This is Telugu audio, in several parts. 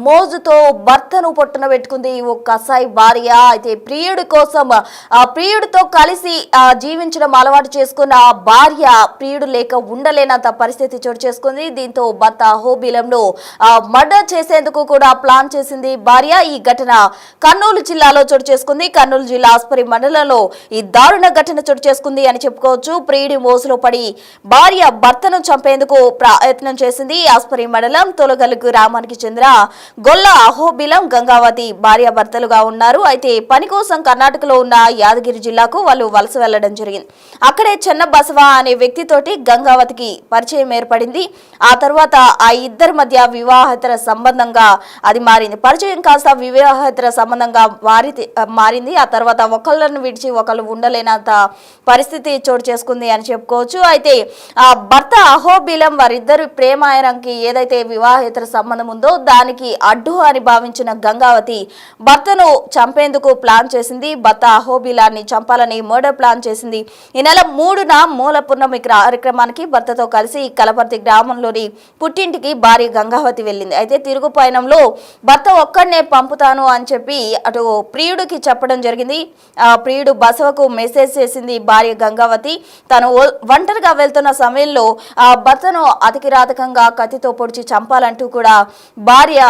మోజుతో భర్తను పొట్టున పెట్టుకుంది ఓ కసాయి భార్య. అయితే ప్రియుడితో కలిసి జీవించడం అలవాటు చేసుకున్న భార్య ప్రియుడు లేక ఉండలేనంత పరిస్థితి చోటు చేసుకుంది. దీంతో భర్త అహోబిలంలో మర్డర్ చేసేందుకు కూడా ప్లాన్ చేసింది భార్య. ఈ ఘటన కర్నూలు జిల్లాలో చోటు చేసుకుంది. కర్నూలు జిల్లా ఆస్పరి మండలంలో ఈ దారుణ ఘటన చోటు చేసుకుంది అని చెప్పుకోవచ్చు. ప్రియుడి మోసులో పడి భార్య భర్తను చంపేందుకు ప్రయత్నం చేసింది. ఆస్పరి మండలం తొలగలు గ్రామానికి చెందిన గొల్ల అహోబిలం గంగావతి భార్య భర్తలుగా ఉన్నారు. అయితే పని కోసం కర్ణాటకలో ఉన్న యాదగిరి జిల్లాకు వాళ్ళు వలస వెళ్లడం జరిగింది. అక్కడే చెన్న బసవ అనే వ్యక్తితోటి గంగావతికి పరిచయం ఏర్పడింది. ఆ తర్వాత ఆ ఇద్దరి మధ్య వివాహేతర సంబంధంగా అది మారింది. పరిచయం కాస్త వివాహేతర సంబంధంగా మారింది. ఆ తర్వాత ఒకళ్ళను విడిచి ఒకళ్ళు ఉండలేనంత పరిస్థితి చోటు చేసుకుంది అని చెప్పుకోవచ్చు. అయితే ఆ భర్త అహోబిలం వారిద్దరు ప్రేమాయణంకి ఏదైతే వివాహేతర సంబంధం ఉందో దానికి అడ్డు అని భావించిన గంగావతి భర్తను చంపేందుకు ప్లాన్ చేసింది. భర్త అహోబిలాన్ని చంపాలని మర్డర్ ప్లాన్ చేసింది. ఈ నెల 3న మూల పున్నమి కార్యక్రమానికి భర్తతో కలిసి కలపర్తి గ్రామంలోని పుట్టింటికి భార్య గంగావతి వెళ్ళింది. అయితే తిరుగు పయనంలో భర్త ఒక్కడనే పంపుతాను అని చెప్పి అటు ప్రియుడికి చెప్పడం జరిగింది. ప్రియుడు బసవకు మెసేజ్ చేసింది భార్య గంగావతి. తను ఒంటరిగా వెళ్తున్న సమయంలో భర్తను అతికిరాతకంగా కత్తితో పొడిచి చంపాలంటూ కూడా భార్య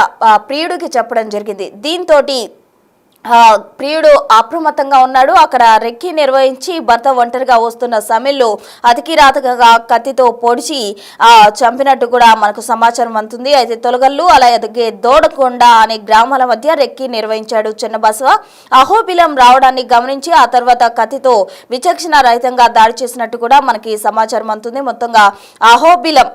ప్రియుడికి చెప్పడం జరిగింది. దీంతో ప్రియుడు అప్రమత్తంగా ఉన్నాడు. అక్కడ రెక్కి నిర్వహించి భర్త ఒంటరిగా వస్తున్న సమయంలో అతికిరాతగా కత్తితో పొడిచి చంపినట్టు కూడా మనకు సమాచారం అందుతుంది. అయితే తొలగల్లు అలాగే దోడకొండ అనే గ్రామాల మధ్య రెక్కి నిర్వహించాడు చెన్నబసవ. అహోబిలం రావడాన్ని గమనించి ఆ తర్వాత కత్తితో విచక్షణ రహితంగా దాడి చేసినట్టు కూడా మనకి సమాచారం అందుతుంది. మొత్తంగా అహోబిలం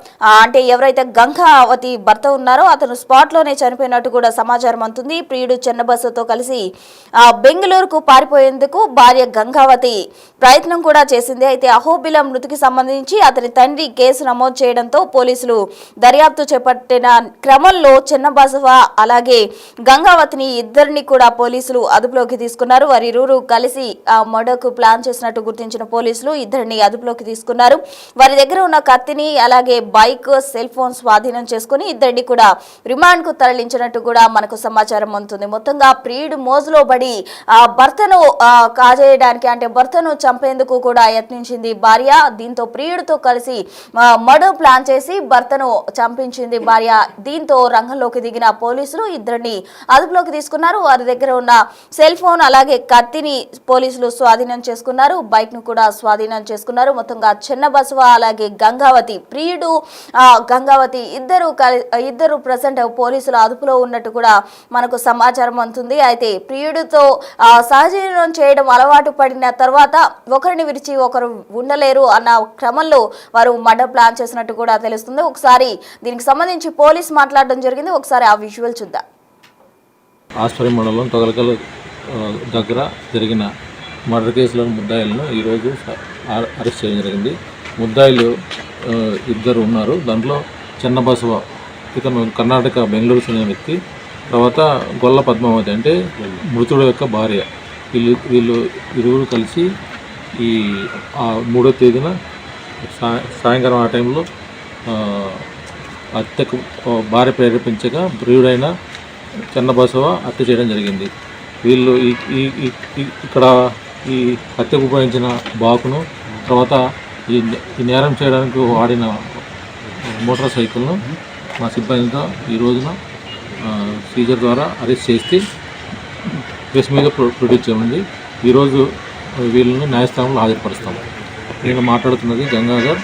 అంటే ఎవరైతే గంగావతి భర్త ఉన్నారో అతను స్పాట్ లోనే చనిపోయినట్టు కూడా సమాచారం అందుతుంది. ప్రియుడు చెన్నబసవతో కలిసి బెంగళూరుకు పారిపోయేందుకు భార్య గంగావతి ప్రయత్నం కూడా చేసింది. అయితే అహోబిలం మృతికి సంబంధించి అతని తండ్రి కేసు నమోదు చేయడంతో పోలీసులు దర్యాప్తు చేపట్టిన క్రమంలో చెన్నబసవ అలాగే గంగావతిని ఇద్దరిని కూడా పోలీసులు అదుపులోకి తీసుకున్నారు. వారిరువురు కలిసి మర్డర్కు ప్లాన్ చేసినట్టు గుర్తించిన పోలీసులు ఇద్దరిని అదుపులోకి తీసుకున్నారు. వారి దగ్గర ఉన్న కత్తిని అలాగే బైక్ సెల్ ఫోన్ స్వాధీనం చేసుకుని ఇద్దరిని కూడా రిమాండ్ కు తరలించినట్టు కూడా మనకు సమాచారం అందుతుంది. మొత్తంగా ప్రియుడు మోజులో పడి భర్తను కాజేయడానికి అంటే భర్తను చంపేందుకు కూడా యత్నించింది భార్య. దీంతో ప్రియుడితో కలిసి మర్డర్ ప్లాన్ చేసి భర్తను చంపించింది భార్య. దీంతో రంగంలోకి దిగిన పోలీసులు ఇద్దరిని అదుపులోకి తీసుకున్నారు. వారి దగ్గర ఉన్న సెల్ ఫోన్ అలాగే కత్తిని పోలీసులు స్వాధీనం చేసుకున్నారు. బైక్ ను కూడా స్వాధీనం చేసుకున్నారు. మొత్తంగా చెన్నబసవ అలాగే గంగావతి ప్రియుడు గంగావతి ఇద్దరు ప్రజెంట్ పోలీసుల అదుపులో ఉన్నట్టు కూడా మనకు సమాచారం అందుతుంది. అయితే ప్రియుడితో సహజీవనం చేయడం అలవాటు పడిన తర్వాత ఒకరిని విడిచి ఒకరు ఉండలేరు అన్న క్రమంలో వారు మర్డర్ ప్లాన్ చేసినట్టు కూడా తెలుస్తుంది. ఒకసారి దీనికి సంబంధించి పోలీస్ మాట్లాడడం జరిగింది. ఒకసారి ఆ విజువల్ చూద్దాం. ఆస్పరి మండలం తొగలకల్ దగ్గర జరిగిన మర్డర్ కేసులో ముద్దాయిలను ఈరోజు అరెస్ట్ చేయడం జరిగింది. ముద్దాయిలు ఇద్దరు ఉన్నారు. దాంట్లో చెన్నబసవ ఇతను కర్ణాటక బెంగళూరు చెందిన వ్యక్తి, తర్వాత గొల్ల పద్మావతి అంటే మృతుడు యొక్క భార్య. వీళ్ళు ఇరువురు కలిసి ఈ 3వ తేదీన సాయంకాలం ఆ టైంలో హత్యకు భార్య ప్రేరేపించగా ప్రియుడైన చెన్నబసవ హత్య చేయడం జరిగింది. వీళ్ళు ఇక్కడ ఈ హత్యకు ఉపయోగించిన బాకును, తర్వాత ఈ నేరం చేయడానికి వాడిన మోటార్ సైకిల్ను మా సిబ్బందితో ఈ రోజున సీజర్ ద్వారా అరెస్ట్ చేసి ప్రెస్ మీద ప్రొడ్యూస్ చేయమంది. ఈరోజు వీళ్ళని న్యాయస్థానంలో హాజరుపరుస్తాము. నేను మాట్లాడుతున్నది గంగాధర్,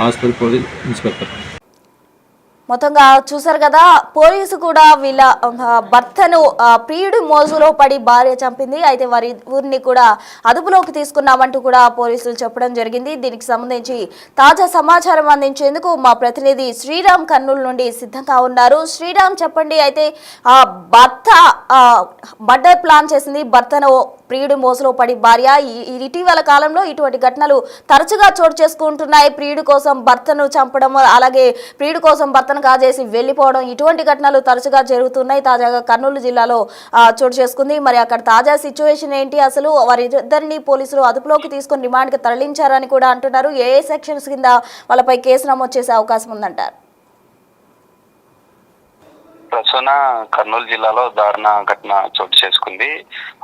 ఆస్పరి పోలీస్ ఇన్స్పెక్టర్. మొత్తంగా చూసారు కదా, పోలీసు కూడా వీళ్ళ భర్తను ప్రియుడి మోజులో పడి భార్య చంపింది. అయితే వారి ఊరిని కూడా అదుపులోకి తీసుకున్నామంటూ కూడా పోలీసులు చెప్పడం జరిగింది. దీనికి సంబంధించి తాజా సమాచారం అందించేందుకు మా ప్రతినిధి శ్రీరామ్ కర్నూలు నుండి సిద్ధంగా ఉన్నారు. శ్రీరామ్, చెప్పండి. అయితే భర్త మర్డర్ ప్లాన్ చేసింది, భర్తను ప్రియుడి మోసలో పడి భార్య. ఇటీవల కాలంలో ఇటువంటి ఘటనలు తరచుగా చోటు చేసుకుంటున్నాయి. ప్రియుడి కోసం భర్తను చంపడం, అలాగే ప్రియుడి కోసం భర్తను కాజేసి వెళ్ళిపోవడం, ఇటువంటి ఘటనలు తరచుగా జరుగుతున్నాయి. తాజాగా కర్నూలు జిల్లాలో చోటు చేసుకుంది. మరి అక్కడ తాజా సిచ్యువేషన్ ఏంటి? అసలు వారిద్దరిని పోలీసులు అదుపులోకి తీసుకుని రిమాండ్కి తరలించారని కూడా అంటున్నారు. ఏ సెక్షన్స్ కింద వాళ్ళపై కేసు నమోదు చేసే అవకాశం ఉందంటారు? ప్రసూన కర్నూలు జిల్లాలో దారుణ ఘటన చోటు చేసుకుంది.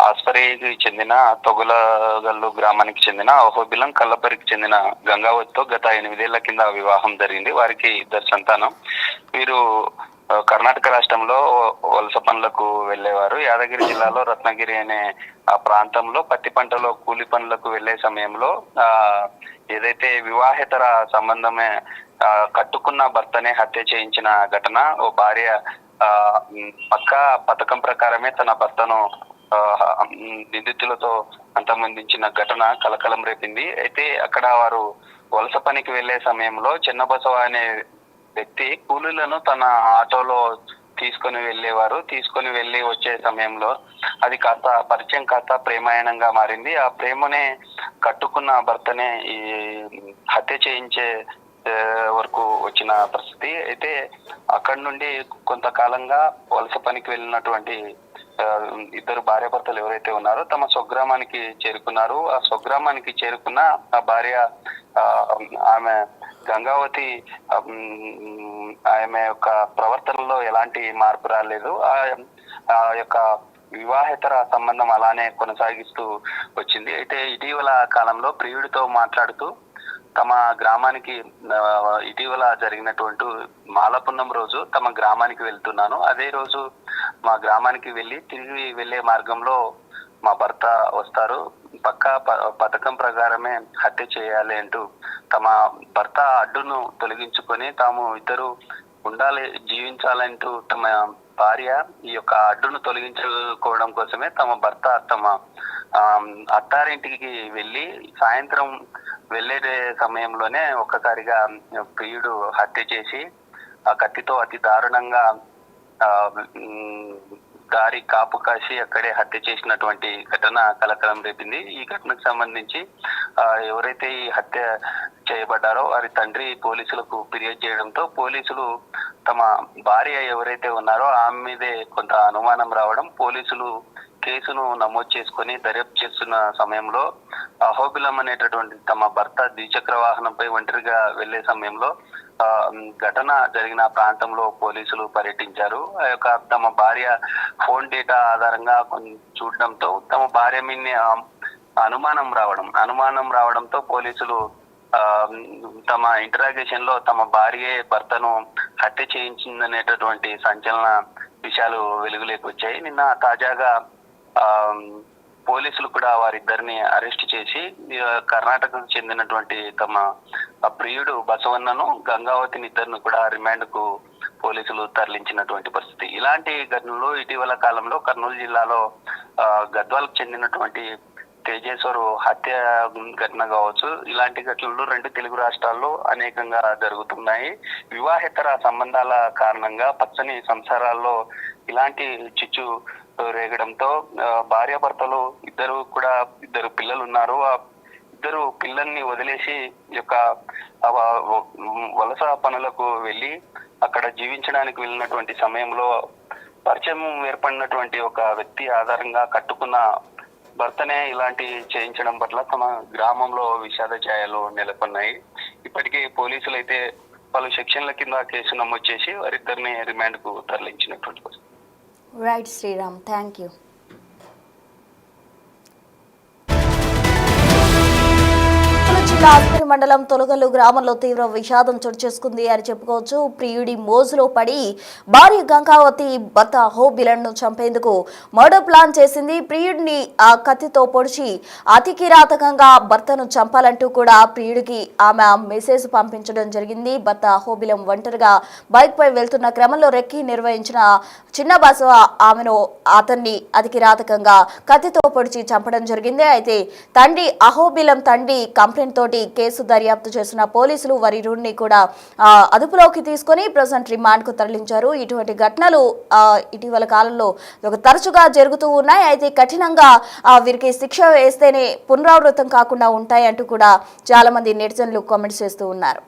ఆస్పరికి చెందిన తొగులగల్లు గ్రామానికి చెందిన అహోబిలం కల్లపరికి చెందిన గంగావతితో గత 8 ఏళ్ల కింద వివాహం జరిగింది. వారికి 2 సంతానం. వీరు కర్ణాటక రాష్ట్రంలో వలస పనులకు వెళ్లేవారు. యాదగిరి జిల్లాలో రత్నగిరి అనే ఆ ప్రాంతంలో పత్తి పంటలో కూలి పనులకు వెళ్లే సమయంలో ఏదైతే వివాహేతర సంబంధమే కట్టుకున్న భర్తనే హత్య చేయించిన ఘటన. ఓ భార్య పక్క పథకం ప్రకారమే తన భర్తను నిందితులతో అంతమొందించిన ఘటన కలకలం రేపింది. అయితే అక్కడ వారు వలస పనికి వెళ్లే సమయంలో చిన్నబసవ అనే వ్యక్తి కూలీలను తన ఆటోలో తీసుకొని వెళ్ళేవారు. తీసుకొని వెళ్ళి వచ్చే సమయంలో అది కాస్త పరిచయం కాస్త ప్రేమాయణంగా మారింది. ఆ ప్రేమనే కట్టుకున్న భర్తనే ఈ హత్య చేయించే వరకు వచ్చిన పరిస్థితి. అయితే అక్కడి నుండి కొంతకాలంగా వలస పనికి వెళ్ళినటువంటి 2 భార్యాభర్తలు ఎవరైతే ఉన్నారో తమ స్వగ్రామానికి చేరుకున్నారు. ఆ స్వగ్రామానికి చేరుకున్న ఆ భార్య ఆమె గంగావతి ఆమె యొక్క ప్రవర్తనలో ఎలాంటి మార్పు రాలేదు. ఆ యొక్క వివాహేతర సంబంధం అలానే కొనసాగిస్తూ వచ్చింది. అయితే ఇటీవల కాలంలో ప్రియుడితో మాట్లాడుతూ తమ గ్రామానికి ఇటీవల జరిగినటువంటి మాలపున్నం రోజు తమ గ్రామానికి వెళ్తున్నాను, అదే రోజు మా గ్రామానికి వెళ్ళి తిరిగి వెళ్లే మార్గంలో మా భర్త వస్తారు, పక్కా పథకం ప్రకారమే హత్య చేయాలి అంటూ తమ భర్త అడ్డును తొలగించుకొని తాము ఇద్దరు ఉండాలి జీవించాలంటూ తమ భార్య ఈ యొక్క అడ్డును తొలగించుకోవడం కోసమే తమ భర్త తమ అత్తారింటికి వెళ్ళి సాయంత్రం వెళ్లే సమయంలోనే ఒక్కసారిగా ప్రియుడు హత్య చేసి ఆ కత్తితో అతి దారుణంగా దారి కాపు కాసి అక్కడే హత్య చేసినటువంటి ఘటన కలకలం రేపింది. ఈ ఘటనకు సంబంధించి ఎవరైతే ఈ హత్య చేయబడ్డారో వారి తండ్రి పోలీసులకు ఫిర్యాదు చేయడంతో పోలీసులు తమ భార్య ఎవరైతే ఉన్నారో ఆమె మీదే కొంత అనుమానం రావడం, పోలీసులు కేసును నమోదు చేసుకుని దర్యాప్తు చేస్తున్న సమయంలో అహోబిలం అనేటటువంటి తమ భర్త ద్విచక్ర వాహనంపై ఒంటరిగా వెళ్లే సమయంలో ఘటన జరిగిన ప్రాంతంలో పోలీసులు పర్యటించారు. ఆ యొక్క తమ భార్య ఫోన్ డేటా ఆధారంగా చూడడంతో తమ భార్య మీద అనుమానం రావడంతో పోలీసులు తమ ఇంటరాగేషన్ లో తమ భార్యే భర్తను హత్య చేయించిందనేటటువంటి సంచలన విషయాలు వెలుగులోకి వచ్చాయి. నిన్న తాజాగా పోలీసులు కూడా వారిద్దరిని అరెస్ట్ చేసి కర్ణాటకకు చెందినటువంటి తమ ప్రియుడు బసవన్నను గంగావతిని ఇద్దరిని కూడా రిమాండ్ కు పోలీసులు తరలించినటువంటి పరిస్థితి. ఇలాంటి ఘటనలు ఇటీవల కాలంలో కర్నూలు జిల్లాలో గద్వాలకు చెందినటువంటి తేజేశ్వరు హత్య ఘటన కావచ్చు, ఇలాంటి ఘటనలు 2 తెలుగు రాష్ట్రాల్లో అనేకంగా జరుగుతున్నాయి. వివాహేతర సంబంధాల కారణంగా పచ్చని సంసారాల్లో ఇలాంటి చిచ్చు రేగడంతో భార్యాభర్తలు ఇద్దరు పిల్లలు ఉన్నారు. ఆ 2 పిల్లల్ని వదిలేసి యొక్క వలస పనులకు వెళ్ళి అక్కడ జీవించడానికి వెళ్ళినటువంటి సమయంలో పరిచయం ఏర్పడినటువంటి ఒక వ్యక్తి ఆధారంగా కట్టుకున్న భర్తనే ఇలాంటి చేయించడం పట్ల తమ గ్రామంలో విషాద ఛాయలు నెలకొన్నాయి. ఇప్పటికే పోలీసులు అయితే పలు సెక్షన్ల కింద కేసు నమోదు చేసి వారిద్దరిని రిమాండ్ కు తరలించినటువంటి పరిస్థితి. Right Sriram, thank you. జిల్లా ఆస్పరి మండలం తొలగల్లు గ్రామంలో తీవ్ర విషాదం చోటు చేసుకుంది అని చెప్పుకోవచ్చు. ప్రియుడి మోజులో పడి భార్య గంగావతి భర్త అహోబిలంను చంపేందుకు మర్డర్ ప్లాన్ చేసింది. ప్రియుడిని ఆ కత్తితో పొడిచి అతి కిరాతకంగా భర్తను చంపాలంటూ కూడా ప్రియుడికి ఆమె మెసేజ్ పంపించడం జరిగింది. భర్త అహోబిలం ఒంటరిగా బైక్ పై వెళ్తున్న క్రమంలో రెక్కి నిర్వహించిన చిన్న బసవ అతన్ని అతి కిరాతకంగా కత్తితో పొడిచి చంపడం జరిగింది. అయితే అహోబిలం తండ్రి కంప్లైంట్ తోటి కేసు దర్యాప్తు చేసిన పోలీసులు వారిరుడిని కూడా అదుపులోకి తీసుకొని ప్రెజెంట్ రిమాండ్ కు తరలించారు. ఇటువంటి ఘటనలు ఇటీవల కాలంలో తరచుగా జరుగుతూ ఉన్నాయి. అయితే కఠినంగా వీరికి శిక్ష వేస్తేనే పునరావృతం కాకుండా ఉంటాయి అంటూ కూడా చాలా మంది నెటిజన్లు కామెంట్స్ చేస్తూ ఉన్నారు.